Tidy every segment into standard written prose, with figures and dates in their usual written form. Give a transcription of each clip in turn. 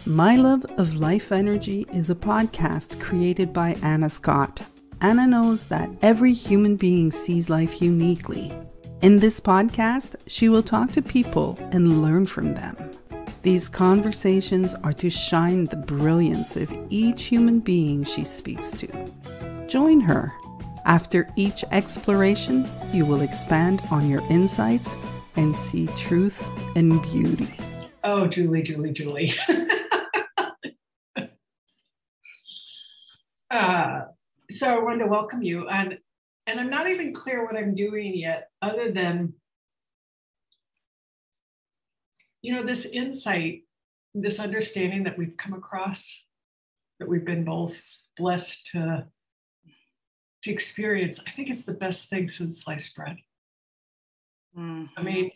My Love of Life Energy is a podcast created by Anna Scott. Anna knows that every human being sees life uniquely. In this podcast, she will talk to people and learn from them. These conversations are to shine the brilliance of each human being she speaks to. Join her. After each exploration, you will expand on your insights and see truth and beauty. Oh, Julie. So I wanted to welcome you, and I'm not even clear what I'm doing yet, other than, this insight, this understanding that we've come across, that we've been both blessed to experience. I think it's the best thing since sliced bread. Mm-hmm. I mean,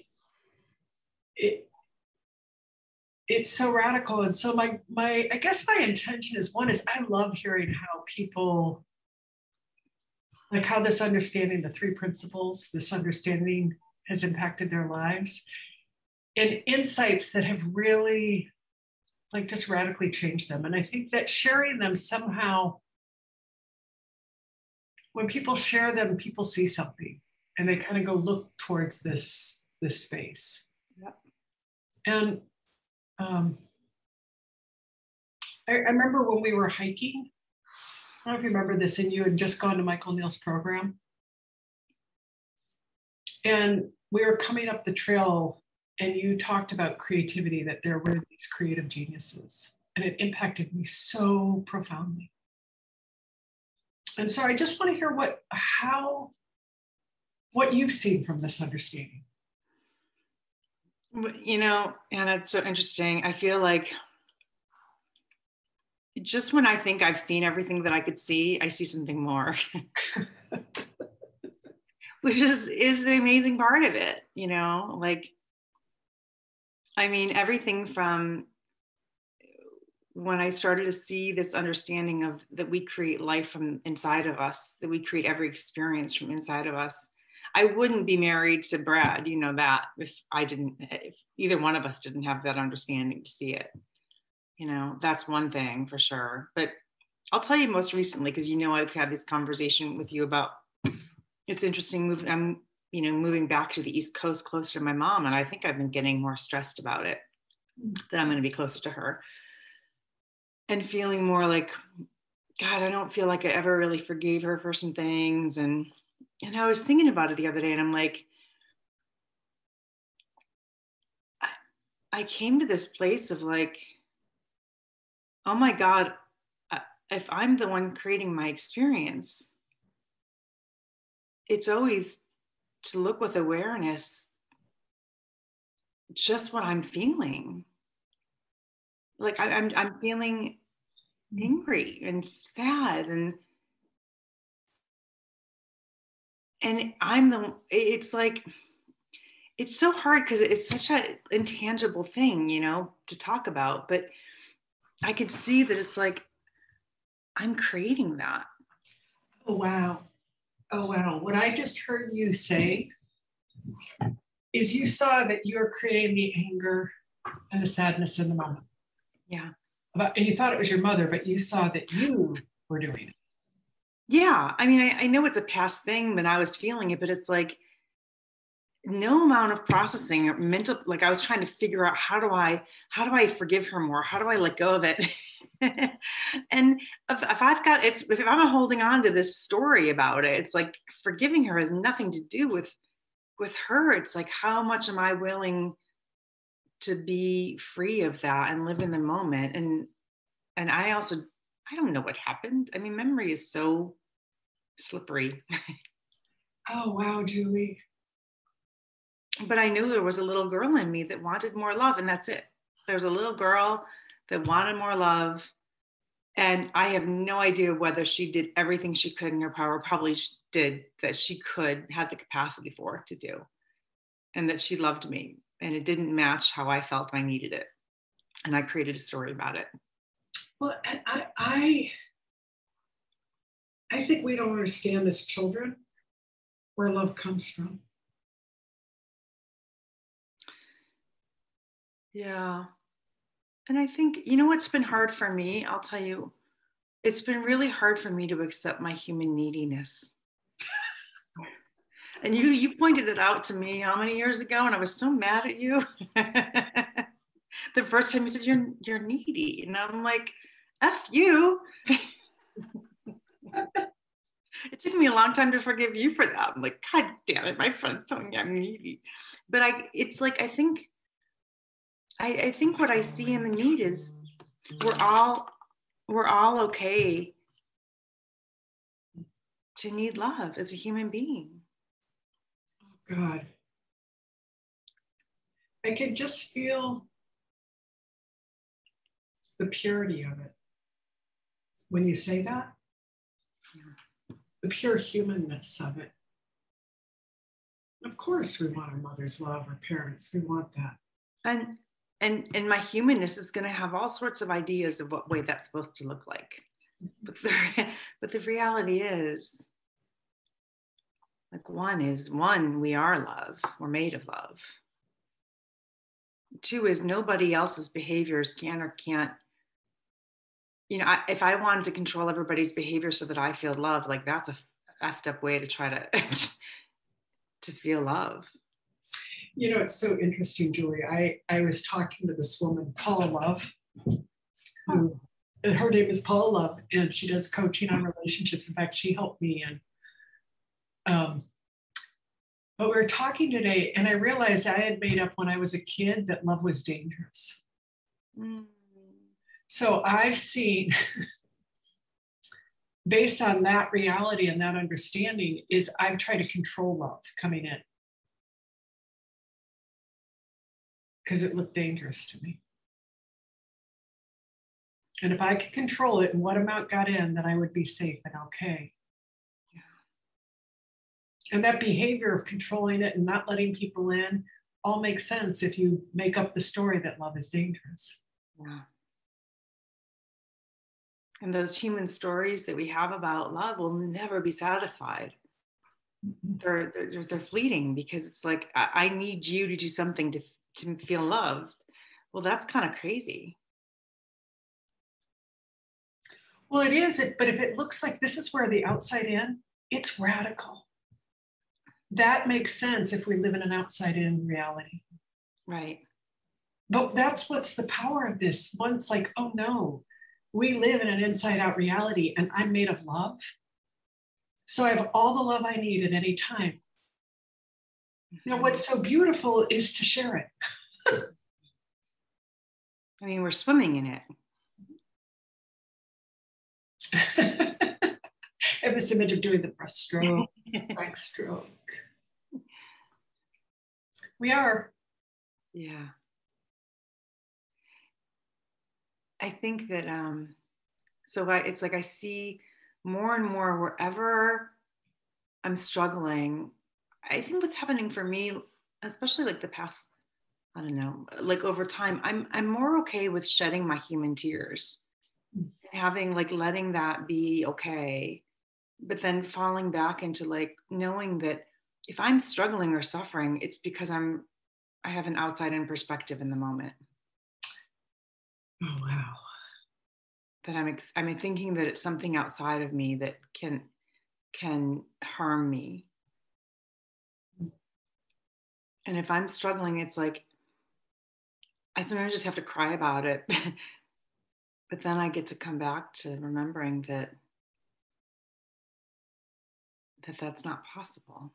it's so radical. And so I guess my intention is, one is I love hearing how people, like how this understanding, the three principles, this understanding has impacted their lives, and insights that have really just radically changed them. And I think that sharing them somehow, when people share them, people see something and they kind of go look towards this space. Yep. And I remember when we were hiking, I don't know if you remember this, and you had just gone to Michael Neal's program. And we were coming up the trail and you talked about creativity, that there were these creative geniuses, and it impacted me so profoundly. And so I just want to hear what you've seen from this understanding. And it's so interesting. I feel like just when I think I've seen everything that I could see, I see something more, which is the amazing part of it, everything from when I started to see this understanding of that we create life from inside of us, that we create every experience from inside of us. I wouldn't be married to Brad, that if either one of us didn't have that understanding to see it. That's one thing for sure. But I'll tell you most recently, because I've had this conversation with you about, it's interesting. I'm moving back to the East Coast, closer to my mom, and I think I've been getting more stressed about it, that I'm going to be closer to her, and feeling more like, God, I don't feel like I ever really forgave her for some things. And I was thinking about it the other day, and I'm like, I came to this place of like, oh my God, if I'm the one creating my experience, it's always to look with awareness, just what I'm feeling. Like I'm feeling angry and sad, and it's like, it's so hard because it's such an intangible thing, to talk about, but I could see that it's like, I'm creating that. Oh, wow. What I just heard you say is you saw that you were creating the anger and the sadness in the moment. Yeah. And you thought it was your mother, but you saw that you were doing it. Yeah. I know it's a past thing, but I was feeling it, but it's like no amount of processing or mental, like I was trying to figure out how do I forgive her more? How do I let go of it? And if I'm holding on to this story about it, it's like forgiving her has nothing to do with her. It's like, how much am I willing to be free of that and live in the moment? And I don't know what happened. Memory is so slippery. Oh, wow, Julie. But I knew there was a little girl in me that wanted more love, and that's it. There's a little girl that wanted more love, and I have no idea whether she did everything she could in her power, probably did, that she could have the capacity for to do, and that she loved me, and it didn't match how I felt I needed it, and I created a story about it. Well, and I think we don't understand as children where love comes from. Yeah. And I think, you know, what's been hard for me, I'll tell you, it's been really hard for me to accept my human neediness. And you pointed it out to me how many years ago, and I was so mad at you. The first time you said you're needy, and I'm like, F you. It took me a long time to forgive you for that. I'm like, God damn it, my friend's telling me I'm needy. But I think what I see in the need is we're all okay to need love as a human being. Oh God. I can just feel the purity of it when you say that. Yeah. The pure humanness of it. Of course we want our mother's love, our parents, we want that. And my humanness is going to have all sorts of ideas of what way that's supposed to look like. But the reality is, like, one, we are love. We're made of love. Two is nobody else's behaviors can or can't, you know, if I wanted to control everybody's behavior so that I feel love, like that's a effed up way to try to to feel love. You know, it's so interesting, Julie. I was talking to this woman, Paula Love, who, her name is Paula Love, and she does coaching on relationships. In fact, she helped me. And but we were talking today, and I realized I had made up when I was a kid that love was dangerous. Mm. So I've seen, based on that reality and that understanding, is I've tried to control love coming in, because it looked dangerous to me. And if I could control it and what amount got in, then I would be safe and okay. Yeah. And that behavior of controlling it and not letting people in all makes sense if you make up the story that love is dangerous. Yeah. And those human stories that we have about love will never be satisfied. Mm-hmm. They're fleeting, because it's like, I need you to do something to feel loved. Well, that's kind of crazy. Well, it is, but if it looks like this is where the outside in, it's radical. That makes sense if we live in an outside in reality. Right. But that's what's the power of this. One's like, oh no, we live in an inside out reality and I'm made of love. So I have all the love I need at any time. Now, what's so beautiful is to share it. I mean, we're swimming in it. I have this image of doing the breaststroke, backstroke. We are. Yeah. I think that, it's like I see more and more wherever I'm struggling. I think what's happening for me, especially like the past, I don't know, like over time, I'm more okay with shedding my human tears, having like letting that be okay, but then falling back into like knowing that if I'm struggling or suffering, it's because I have an outside in perspective in the moment. Oh wow. That I'm thinking that it's something outside of me that can harm me. And if I'm struggling, it's like I sometimes just have to cry about it. But then I get to come back to remembering that that's not possible.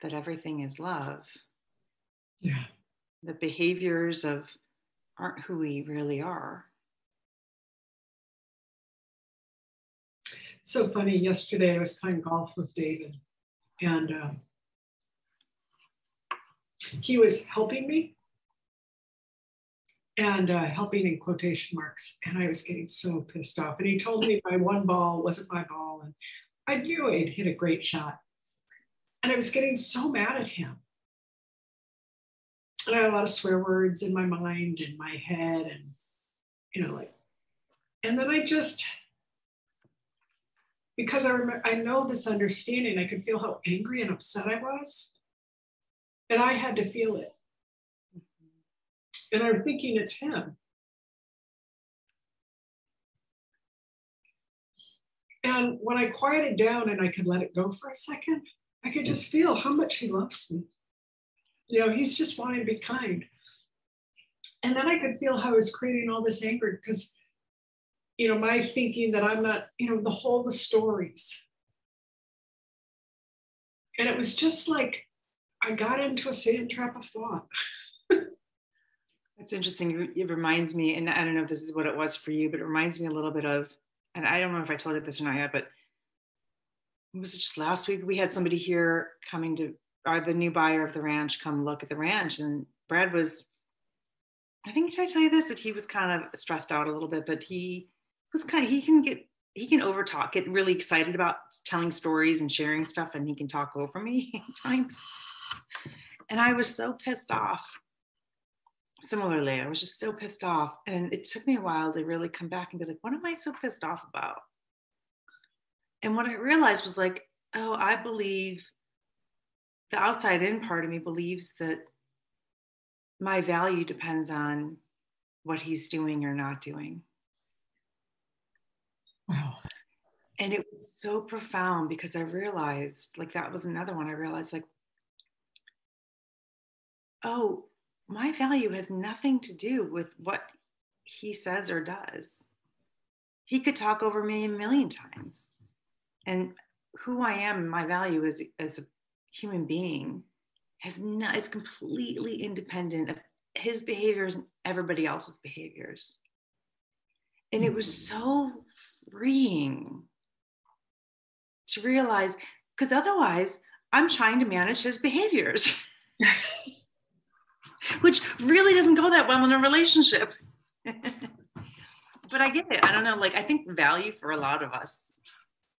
That everything is love. Yeah. The behaviors aren't who we really are. It's so funny. Yesterday I was playing golf with David, and he was helping me, and helping in quotation marks, and I was getting so pissed off. And he told me my one ball wasn't my ball, and I knew I'd hit a great shot, and I was getting so mad at him. And I had a lot of swear words in my mind, in my head, and and then I just, because I know this understanding, I could feel how angry and upset I was, and I had to feel it. And I'm thinking it's him. And when I quieted down and I could let it go for a second, I could just feel how much he loves me. You know, he's just wanting to be kind. And then I could feel how I was creating all this anger because, you know, my thinking that I'm not, you know, the stories. And it was just like I got into a sand trap of thought. That's interesting. It reminds me, and I don't know if this is what it was for you, but it reminds me a little bit of, and I don't know if I told you this or not yet, but it was just last week we had somebody here coming to, the new buyer of the ranch come look at the ranch, and Brad was, I think, did I tell you this, that he was kind of stressed out a little bit, but he can overtalk, get really excited about telling stories and sharing stuff, and he can talk over me at times. And I was so pissed off. Similarly, I was just so pissed off. And it took me a while to really come back and be like, what am I so pissed off about? And what I realized was like, oh, I believe the outside in part of me believes that my value depends on what he's doing or not doing. Wow. And it was so profound because I realized, like, that was another one. I realized, like, oh, my value has nothing to do with what he says or does. He could talk over me a million times. And who I am, my value as a human being is completely independent of his behaviors and everybody else's behaviors. And it was so freeing to realize, because otherwise I'm trying to manage his behaviors, which really doesn't go that well in a relationship. But I get it. I don't know. Like, I think value for a lot of us,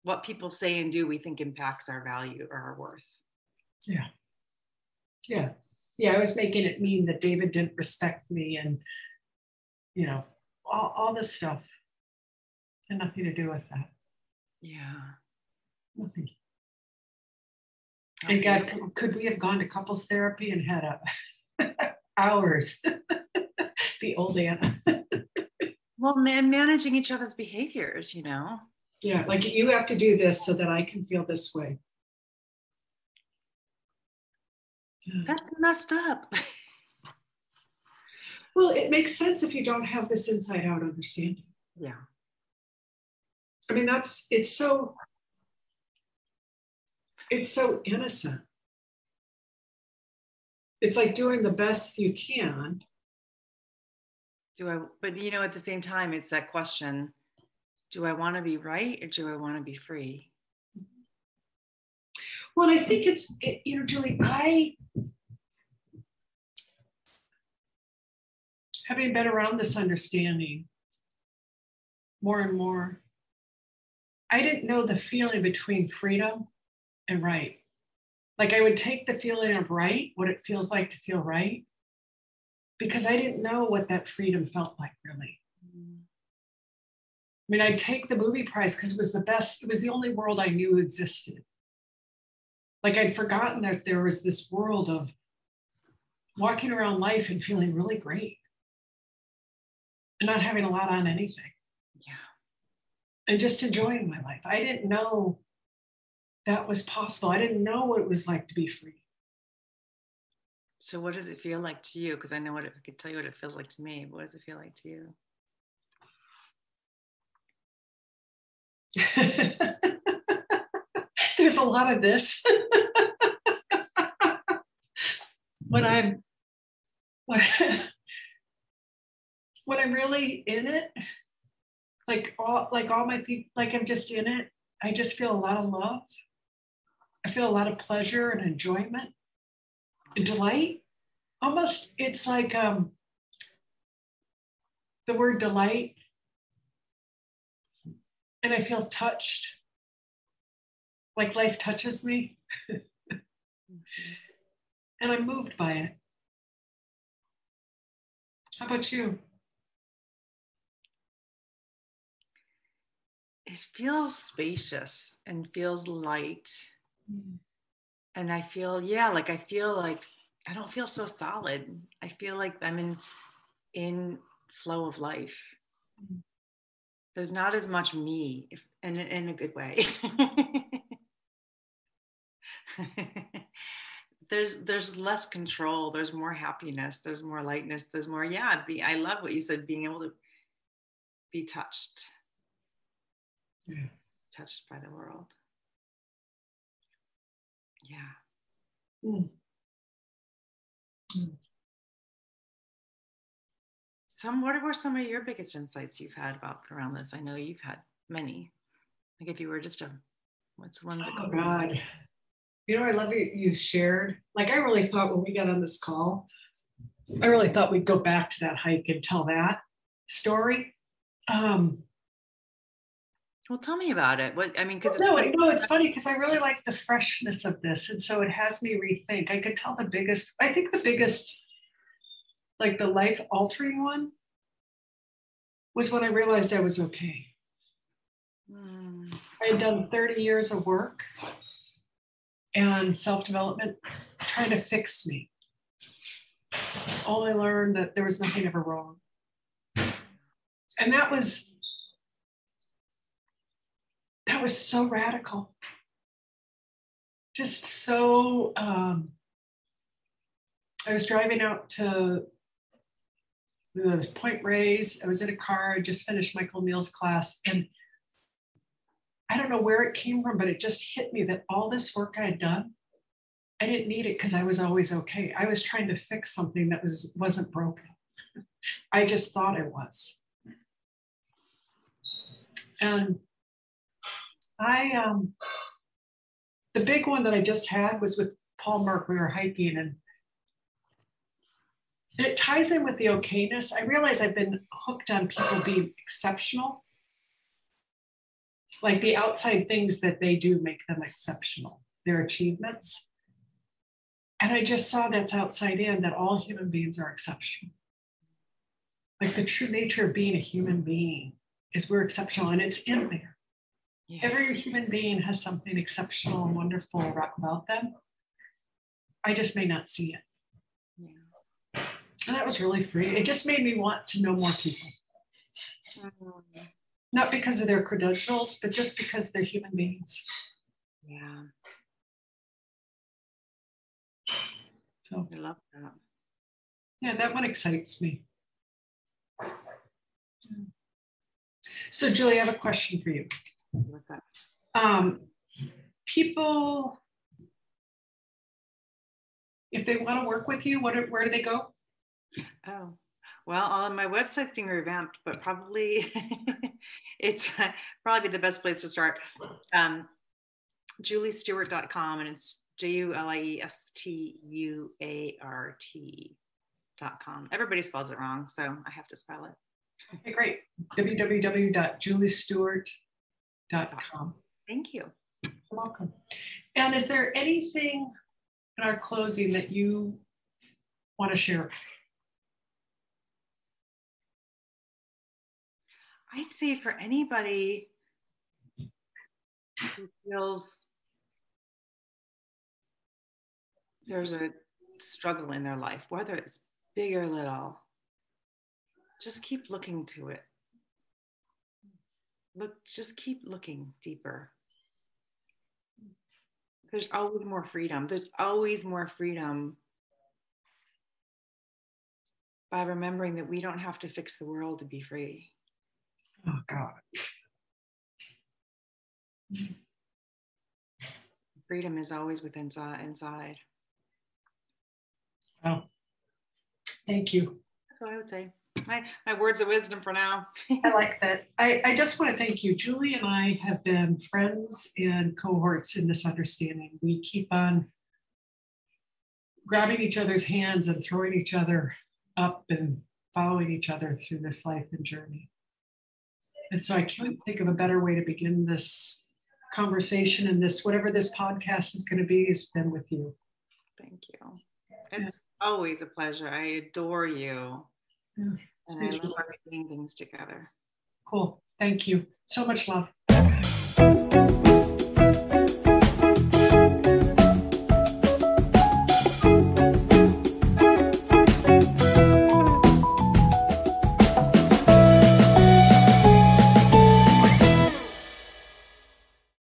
what people say and do, we think impacts our value or our worth. Yeah. Yeah. Yeah. I was making it mean that David didn't respect me and, you know, all this stuff had nothing to do with that. Yeah. Nothing. And God, could we have gone to couples therapy and had hours? The old Anna. Well, managing each other's behaviors, you know? Yeah, like you have to do this so that I can feel this way. That's messed up. Well, it makes sense if you don't have this inside out understanding. Yeah. I mean, it's so innocent. It's like doing the best you can. But you know, at the same time, it's that question, do I want to be right or do I want to be free? Well, I think you know, Julie, having been around this understanding more and more, I didn't know the feeling between freedom and right. Like I would take the feeling of right, what it feels like to feel right, because I didn't know what that freedom felt like really. I mean, I'd take the movie prize because it was the best, it was the only world I knew existed. Like I'd forgotten that there was this world of walking around life and feeling really great and not having a lot on anything. Yeah. And just enjoying my life. I didn't know that was possible. I didn't know what it was like to be free. So what does it feel like to you? Because I know I could tell you what it feels like to me. What does it feel like to you? There's a lot of this. when I'm really in it, like all my people, like I'm just in it, I just feel a lot of love. I feel a lot of pleasure and enjoyment and delight. Almost, it's like the word delight. And I feel touched, like life touches me. And I'm moved by it. How about you? It feels spacious and feels light. And I feel like I don't feel so solid. I feel like I'm in in flow of life. There's not as much me, in a good way. There's less control. There's more happiness. There's more lightness. There's more, I love what you said, being able to be touched by the world. Yeah. What were some of your biggest insights you've had around this? I know you've had many. Like if you were just what's one that oh God. You know, I love you shared. Like I really thought when we got on this call, I really thought we'd go back to that hike and tell that story. Well, tell me about it. Because it's funny because I really like the freshness of this. And so it has me rethink. I could tell the biggest, like the life altering one was when I realized I was okay. I had done 30 years of work and self-development trying to fix me. Only learned that there was nothing ever wrong. And that was so radical. Just so, I was driving out to the Point Reyes. I was in a car. I just finished Michael Neal's class. And I don't know where it came from, but it just hit me that all this work I had done, I didn't need it because I was always okay. I was trying to fix something that wasn't broken. I just thought it was. And the big one that I just had was with Paul Merck. We were hiking and it ties in with the okayness. I realize I've been hooked on people being exceptional. Like the outside things that they do make them exceptional, their achievements. And I just saw that's outside in, that all human beings are exceptional. Like the true nature of being a human being is we're exceptional, and it's in there. Yeah. Every human being has something exceptional and wonderful about them. I just may not see it. Yeah. And that was really free. It just made me want to know more people. Not because of their credentials, but just because they're human beings. Yeah. So I love that. Yeah, that one excites me. So Julie, I have a question for you. What's that? People, if they want to work with you, where do they go? Oh, well, my website's being revamped, but probably it's probably the best place to start. JulieStuart.com, and it's JulieStuart.com. Everybody spells it wrong, so I have to spell it. Okay, great. www.juliestewart.com. Thank you. You're welcome. And is there anything in our closing that you want to share? I'd say for anybody who feels there's a struggle in their life, whether it's big or little, just keep looking to it. Just keep looking deeper. There's always more freedom. There's always more freedom by remembering that we don't have to fix the world to be free. Oh, God. Freedom is always within inside. Oh, thank you. That's what I would say. My words of wisdom for now. I like that. I just want to thank you. Julie and I have been friends and cohorts in this understanding. We keep on grabbing each other's hands and throwing each other up and following each other through this life and journey. And so I can't think of a better way to begin this conversation, and this, whatever this podcast is going to be, has been with you. Thank you. It's always a pleasure. I adore you. Yeah, and I love our seeing things together. Cool. Thank you. So much love.